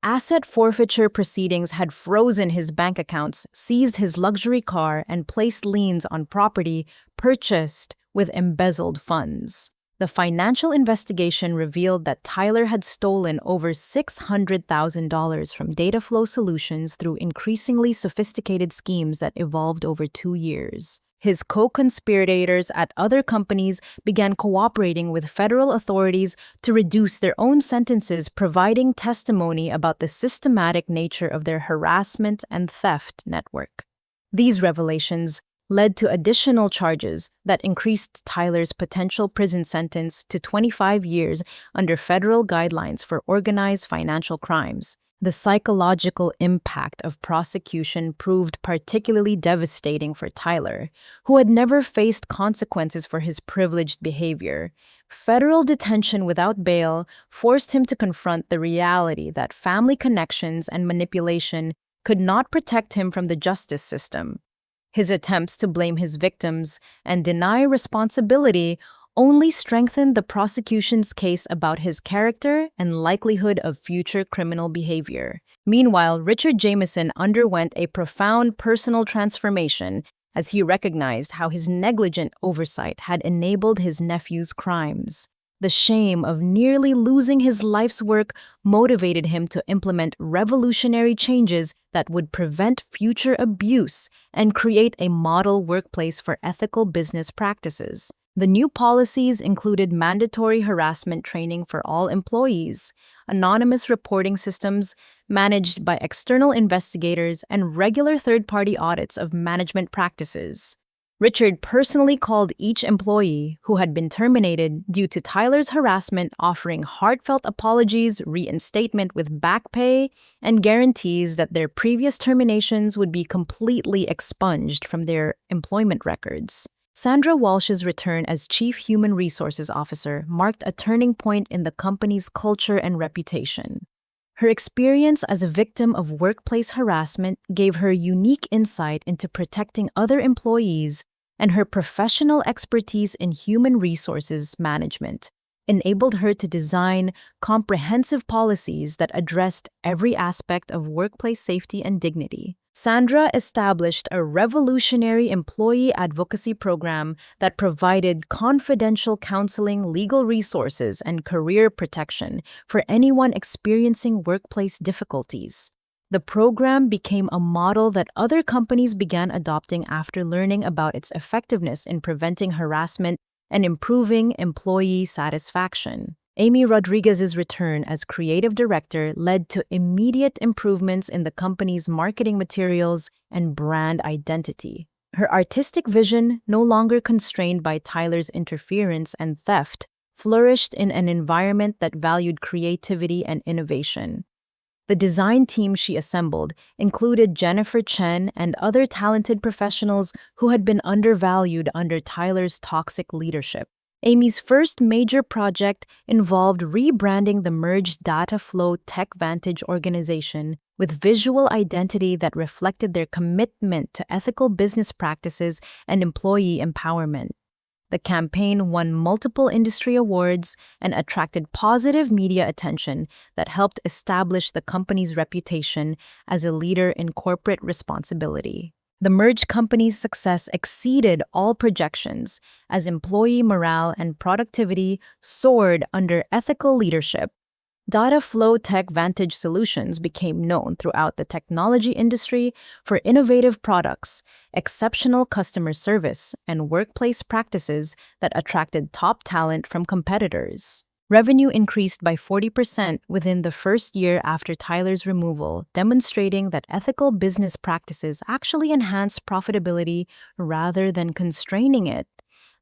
Asset forfeiture proceedings had frozen his bank accounts, seized his luxury car, and placed liens on property purchased with embezzled funds. The financial investigation revealed that Tyler had stolen over $600,000 from Dataflow Solutions through increasingly sophisticated schemes that evolved over 2 years. His co-conspirators at other companies began cooperating with federal authorities to reduce their own sentences, providing testimony about the systematic nature of their harassment and theft network. These revelations led to additional charges that increased Tyler's potential prison sentence to 25 years under federal guidelines for organized financial crimes. The psychological impact of prosecution proved particularly devastating for Tyler, who had never faced consequences for his privileged behavior. Federal detention without bail forced him to confront the reality that family connections and manipulation could not protect him from the justice system. His attempts to blame his victims and deny responsibility only strengthened the prosecution's case about his character and likelihood of future criminal behavior. Meanwhile, Richard Jameson underwent a profound personal transformation as he recognized how his negligent oversight had enabled his nephew's crimes. The shame of nearly losing his life's work motivated him to implement revolutionary changes that would prevent future abuse and create a model workplace for ethical business practices. The new policies included mandatory harassment training for all employees, anonymous reporting systems managed by external investigators, and regular third-party audits of management practices. Richard personally called each employee who had been terminated due to Tyler's harassment, offering heartfelt apologies, reinstatement with back pay, and guarantees that their previous terminations would be completely expunged from their employment records. Sandra Walsh's return as Chief Human Resources Officer marked a turning point in the company's culture and reputation. Her experience as a victim of workplace harassment gave her unique insight into protecting other employees, and her professional expertise in human resources management enabled her to design comprehensive policies that addressed every aspect of workplace safety and dignity. Sandra established a revolutionary employee advocacy program that provided confidential counseling, legal resources, and career protection for anyone experiencing workplace difficulties. The program became a model that other companies began adopting after learning about its effectiveness in preventing harassment and improving employee satisfaction. Amy Rodriguez's return as creative director led to immediate improvements in the company's marketing materials and brand identity. Her artistic vision, no longer constrained by Tyler's interference and theft, flourished in an environment that valued creativity and innovation. The design team she assembled included Jennifer Chen and other talented professionals who had been undervalued under Tyler's toxic leadership. Amy's first major project involved rebranding the merged Data Flow Tech Vantage organization with visual identity that reflected their commitment to ethical business practices and employee empowerment. The campaign won multiple industry awards and attracted positive media attention that helped establish the company's reputation as a leader in corporate responsibility. The merged company's success exceeded all projections as employee morale and productivity soared under ethical leadership. Data Flow Tech Vantage Solutions became known throughout the technology industry for innovative products, exceptional customer service, and workplace practices that attracted top talent from competitors. Revenue increased by 40% within the first year after Tyler's removal, demonstrating that ethical business practices actually enhance profitability rather than constraining it.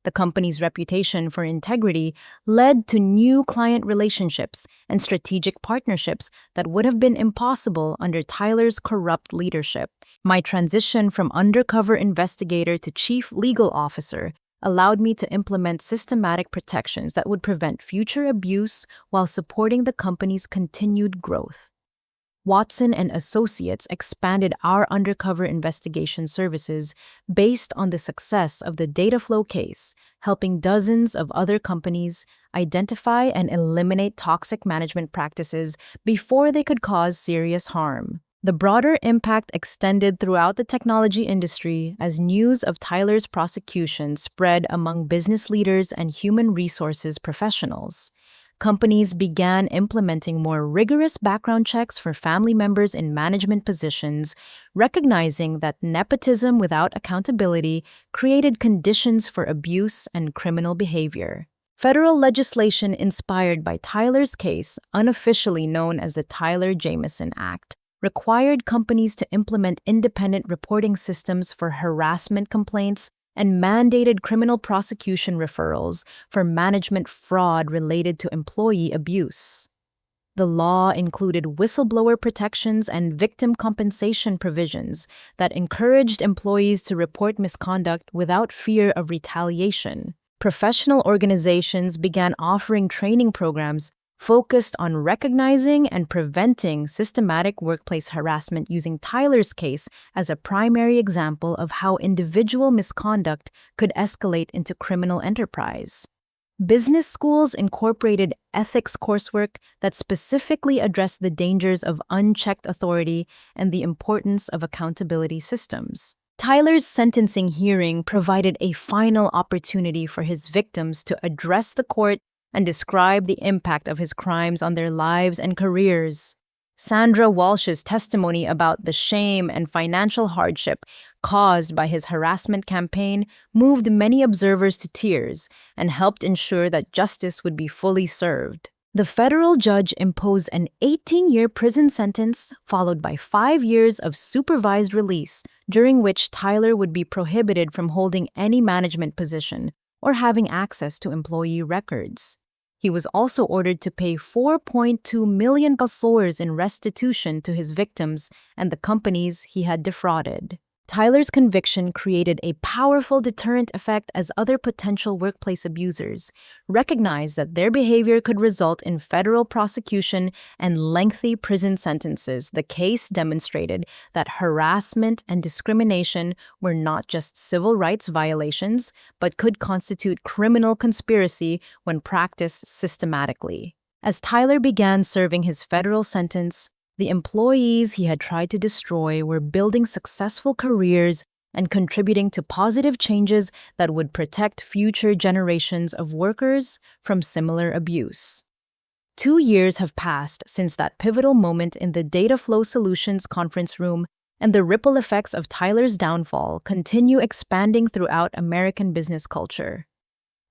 The company's reputation for integrity led to new client relationships and strategic partnerships that would have been impossible under Tyler's corrupt leadership. My transition from undercover investigator to chief legal officer allowed me to implement systematic protections that would prevent future abuse while supporting the company's continued growth. Watson and Associates expanded our undercover investigation services based on the success of the data flow case, helping dozens of other companies identify and eliminate toxic management practices before they could cause serious harm. The broader impact extended throughout the technology industry as news of Tyler's prosecution spread among business leaders and human resources professionals. Companies began implementing more rigorous background checks for family members in management positions, recognizing that nepotism without accountability created conditions for abuse and criminal behavior. Federal legislation inspired by Tyler's case, unofficially known as the Tyler-Jameson Act, required companies to implement independent reporting systems for harassment complaints, and mandated criminal prosecution referrals for management fraud related to employee abuse. The law included whistleblower protections and victim compensation provisions that encouraged employees to report misconduct without fear of retaliation. Professional organizations began offering training programs focused on recognizing and preventing systematic workplace harassment, using Tyler's case as a primary example of how individual misconduct could escalate into criminal enterprise. Business schools incorporated ethics coursework that specifically addressed the dangers of unchecked authority and the importance of accountability systems. Tyler's sentencing hearing provided a final opportunity for his victims to address the court and describe the impact of his crimes on their lives and careers. Sandra Walsh's testimony about the shame and financial hardship caused by his harassment campaign moved many observers to tears and helped ensure that justice would be fully served. The federal judge imposed an 18-year prison sentence followed by 5 years of supervised release, during which Tyler would be prohibited from holding any management position or having access to employee records. He was also ordered to pay $4.2 million in restitution to his victims and the companies he had defrauded. Tyler's conviction created a powerful deterrent effect, as other potential workplace abusers recognized that their behavior could result in federal prosecution and lengthy prison sentences. The case demonstrated that harassment and discrimination were not just civil rights violations, but could constitute criminal conspiracy when practiced systematically. As Tyler began serving his federal sentence, the employees he had tried to destroy were building successful careers and contributing to positive changes that would protect future generations of workers from similar abuse. 2 years have passed since that pivotal moment in the Data Flow Solutions conference room, and the ripple effects of Tyler's downfall continue expanding throughout American business culture.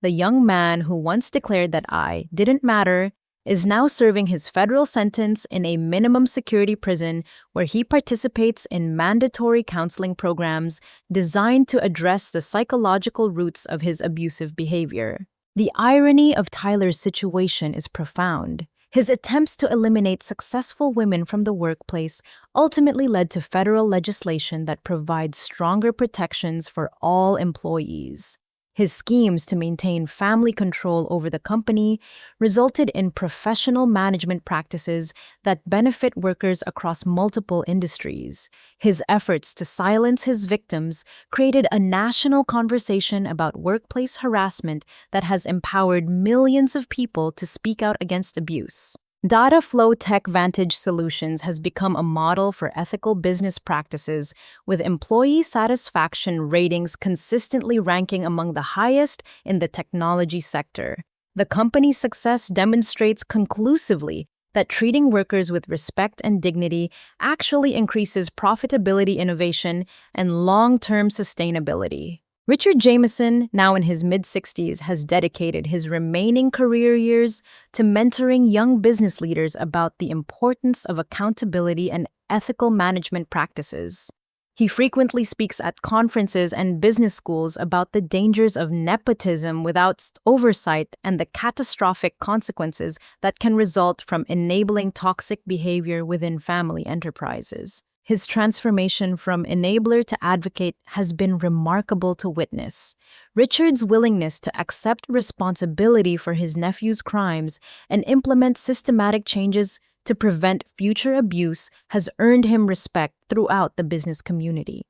The young man who once declared that I didn't matter is now serving his federal sentence in a minimum security prison where he participates in mandatory counseling programs designed to address the psychological roots of his abusive behavior. The irony of Tyler's situation is profound. His attempts to eliminate successful women from the workplace ultimately led to federal legislation that provides stronger protections for all employees. His schemes to maintain family control over the company resulted in professional management practices that benefit workers across multiple industries. His efforts to silence his victims created a national conversation about workplace harassment that has empowered millions of people to speak out against abuse. Data Flow Tech Vantage Solutions has become a model for ethical business practices, with employee satisfaction ratings consistently ranking among the highest in the technology sector. The company's success demonstrates conclusively that treating workers with respect and dignity actually increases profitability, innovation, and long-term sustainability. Richard Jameson, now in his mid-60s, has dedicated his remaining career years to mentoring young business leaders about the importance of accountability and ethical management practices. He frequently speaks at conferences and business schools about the dangers of nepotism without oversight and the catastrophic consequences that can result from enabling toxic behavior within family enterprises. His transformation from enabler to advocate has been remarkable to witness. Richard's willingness to accept responsibility for his nephew's crimes and implement systematic changes to prevent future abuse has earned him respect throughout the business community.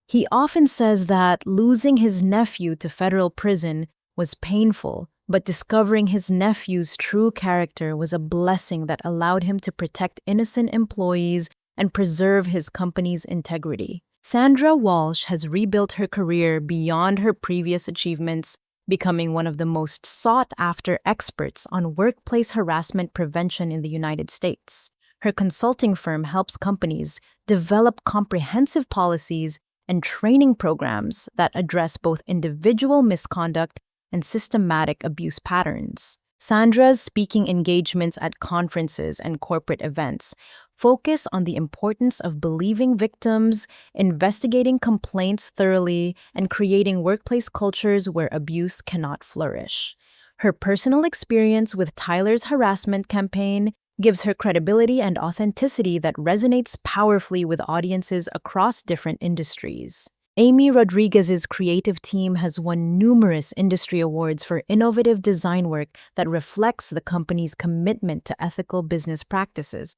He often says that losing his nephew to federal prison was painful, but discovering his nephew's true character was a blessing that allowed him to protect innocent employees and preserve his company's integrity. Sandra Walsh has rebuilt her career beyond her previous achievements, becoming one of the most sought-after experts on workplace harassment prevention in the United States. Her consulting firm helps companies develop comprehensive policies and training programs that address both individual misconduct and systematic abuse patterns. Sandra's speaking engagements at conferences and corporate events focus on the importance of believing victims, investigating complaints thoroughly, and creating workplace cultures where abuse cannot flourish. Her personal experience with Tyler's harassment campaign gives her credibility and authenticity that resonates powerfully with audiences across different industries. Amy Rodriguez's creative team has won numerous industry awards for innovative design work that reflects the company's commitment to ethical business practices.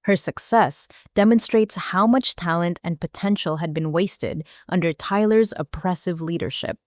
Her success demonstrates how much talent and potential had been wasted under Tyler's oppressive leadership.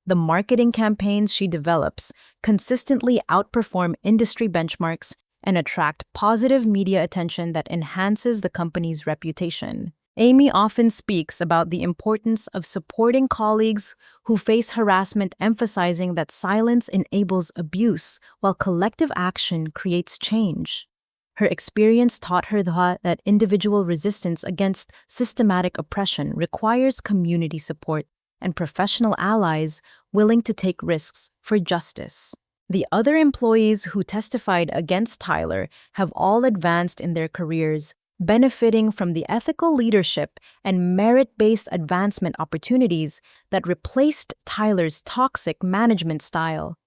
The marketing campaigns she develops consistently outperform industry benchmarks and attract positive media attention that enhances the company's reputation. Amy often speaks about the importance of supporting colleagues who face harassment, emphasizing that silence enables abuse while collective action creates change. Her experience taught her that individual resistance against systematic oppression requires community support and professional allies willing to take risks for justice. The other employees who testified against Tyler have all advanced in their careers, benefiting from the ethical leadership and merit-based advancement opportunities that replaced Tyler's toxic management style.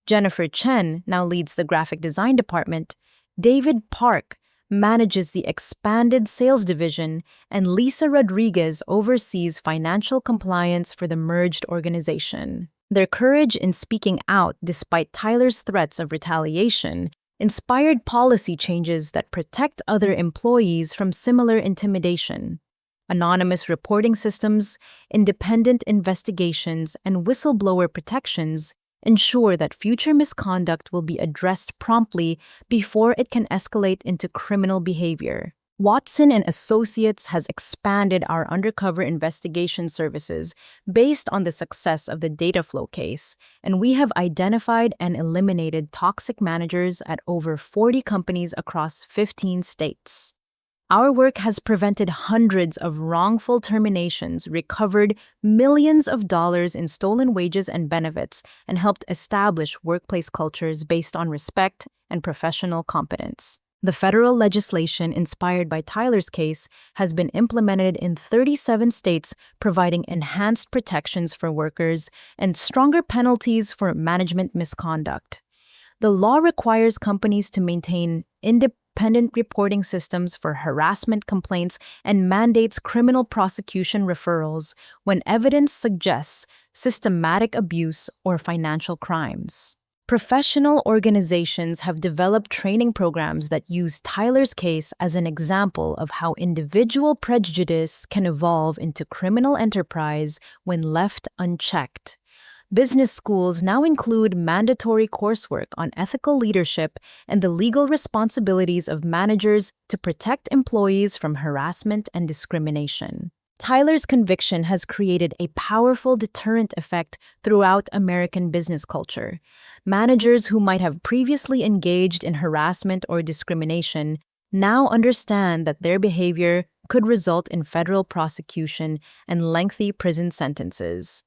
Jennifer Chen now leads the graphic design department, David Park manages the expanded sales division, and Lisa Rodriguez oversees financial compliance for the merged organization. Their courage in speaking out despite Tyler's threats of retaliation inspired policy changes that protect other employees from similar intimidation. Anonymous reporting systems, independent investigations, and whistleblower protections ensure that future misconduct will be addressed promptly before it can escalate into criminal behavior. Watson and Associates has expanded our undercover investigation services based on the success of the data flow case, and we have identified and eliminated toxic managers at over 40 companies across 15 states. Our work has prevented hundreds of wrongful terminations, recovered millions of dollars in stolen wages and benefits, and helped establish workplace cultures based on respect and professional competence. The federal legislation inspired by Tyler's case has been implemented in 37 states, providing enhanced protections for workers and stronger penalties for management misconduct. The law requires companies to maintain independent reporting systems for harassment complaints and mandates criminal prosecution referrals when evidence suggests systematic abuse or financial crimes. Professional organizations have developed training programs that use Tyler's case as an example of how individual prejudice can evolve into criminal enterprise when left unchecked. Business schools now include mandatory coursework on ethical leadership and the legal responsibilities of managers to protect employees from harassment and discrimination. Tyler's conviction has created a powerful deterrent effect throughout American business culture. Managers who might have previously engaged in harassment or discrimination now understand that their behavior could result in federal prosecution and lengthy prison sentences.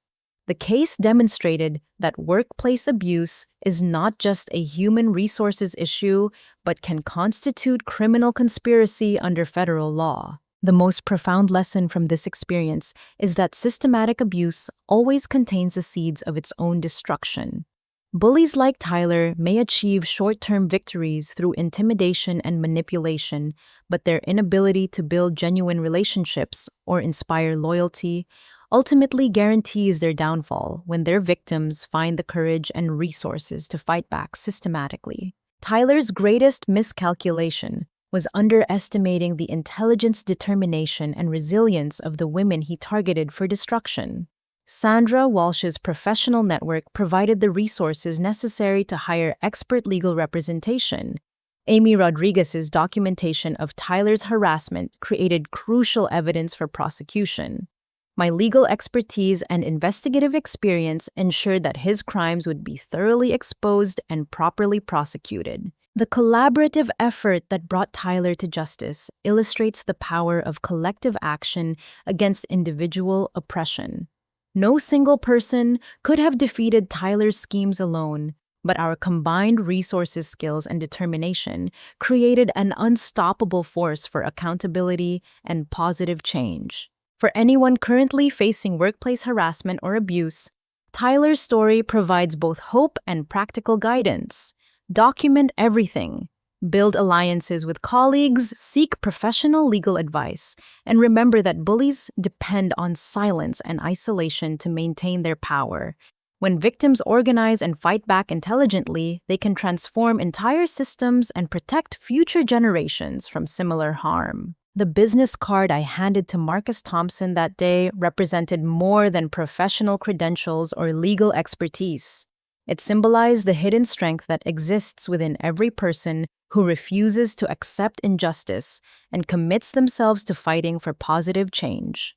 The case demonstrated that workplace abuse is not just a human resources issue, but can constitute criminal conspiracy under federal law. The most profound lesson from this experience is that systematic abuse always contains the seeds of its own destruction. Bullies like Tyler may achieve short-term victories through intimidation and manipulation, but their inability to build genuine relationships or inspire loyalty ultimately guarantees their downfall when their victims find the courage and resources to fight back systematically. Tyler's greatest miscalculation was underestimating the intelligence, determination, and resilience of the women he targeted for destruction. Sandra Walsh's professional network provided the resources necessary to hire expert legal representation. Amy Rodriguez's documentation of Tyler's harassment created crucial evidence for prosecution. My legal expertise and investigative experience ensured that his crimes would be thoroughly exposed and properly prosecuted. The collaborative effort that brought Tyler to justice illustrates the power of collective action against individual oppression. No single person could have defeated Tyler's schemes alone. But our combined resources, skills, and determination created an unstoppable force for accountability and positive change. For anyone currently facing workplace harassment or abuse, Tyler's story provides both hope and practical guidance. Document everything. Build alliances with colleagues, seek professional legal advice, and remember that bullies depend on silence and isolation to maintain their power. When victims organize and fight back intelligently, they can transform entire systems and protect future generations from similar harm. The business card I handed to Marcus Thompson that day represented more than professional credentials or legal expertise. It symbolized the hidden strength that exists within every person who refuses to accept injustice and commits themselves to fighting for positive change.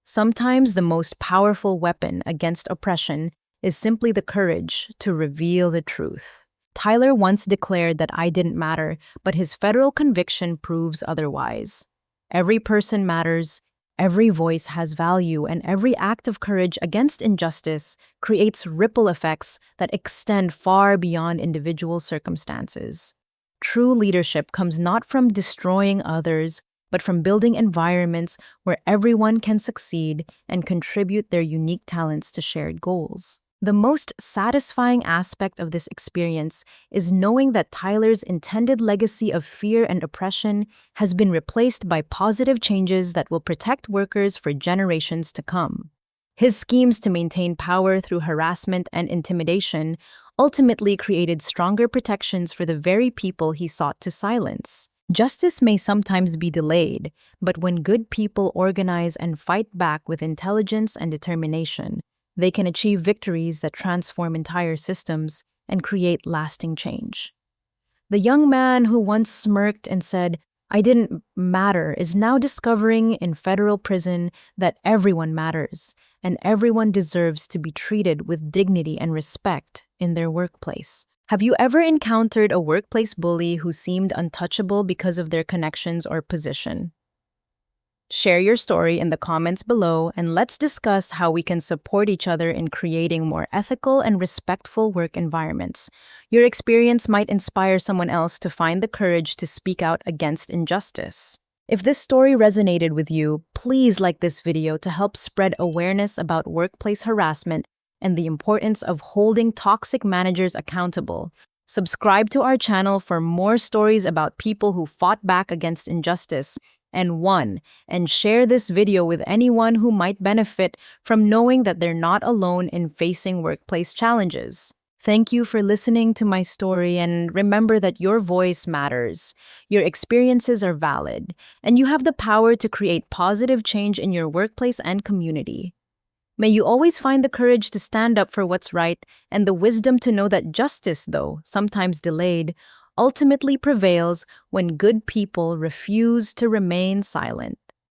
Sometimes the most powerful weapon against oppression is simply the courage to reveal the truth. Tyler once declared that I didn't matter, but his federal conviction proves otherwise. Every person matters, every voice has value, and every act of courage against injustice creates ripple effects that extend far beyond individual circumstances. True leadership comes not from destroying others, but from building environments where everyone can succeed and contribute their unique talents to shared goals. The most satisfying aspect of this experience is knowing that Tyler's intended legacy of fear and oppression has been replaced by positive changes that will protect workers for generations to come. His schemes to maintain power through harassment and intimidation ultimately created stronger protections for the very people he sought to silence. Justice may sometimes be delayed, but when good people organize and fight back with intelligence and determination, they can achieve victories that transform entire systems and create lasting change. The young man who once smirked and said, "I didn't matter," is now discovering in federal prison that everyone matters and everyone deserves to be treated with dignity and respect in their workplace. Have you ever encountered a workplace bully who seemed untouchable because of their connections or position? Share your story in the comments below, and let's discuss how we can support each other in creating more ethical and respectful work environments. Your experience might inspire someone else to find the courage to speak out against injustice. If this story resonated with you, please like this video to help spread awareness about workplace harassment and the importance of holding toxic managers accountable. Subscribe to our channel for more stories about people who fought back against injustice and won, and share this video with anyone who might benefit from knowing that they're not alone in facing workplace challenges. Thank you for listening to my story, and remember that your voice matters. Your experiences are valid, and you have the power to create positive change in your workplace and community. May you always find the courage to stand up for what's right and the wisdom to know that justice, though sometimes delayed, ultimately prevails when good people refuse to remain silent.